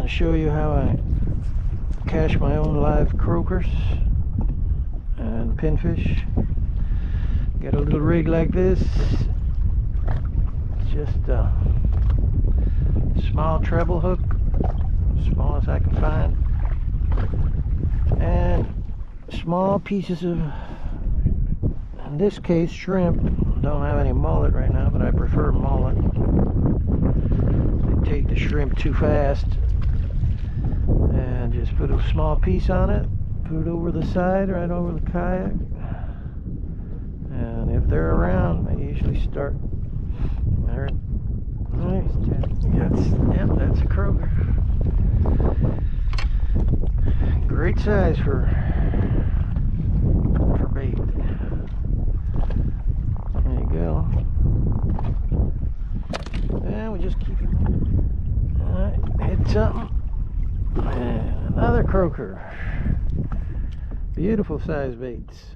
to show you how I catch my own live croakers and pinfish. Get a little rig like this, just a small treble hook, small as I can find, and small pieces of, in this case, shrimp. Don't have any mullet right now, but I prefer mullet. They take the shrimp too fast. And just put a small piece on it, put it over the side, right over the kayak. And if they're around, they usually start. There. Right. Yep, that's a croaker. Great size for bait. There you go. And we just keep it. Alright, hit something. And another croaker. Beautiful size baits.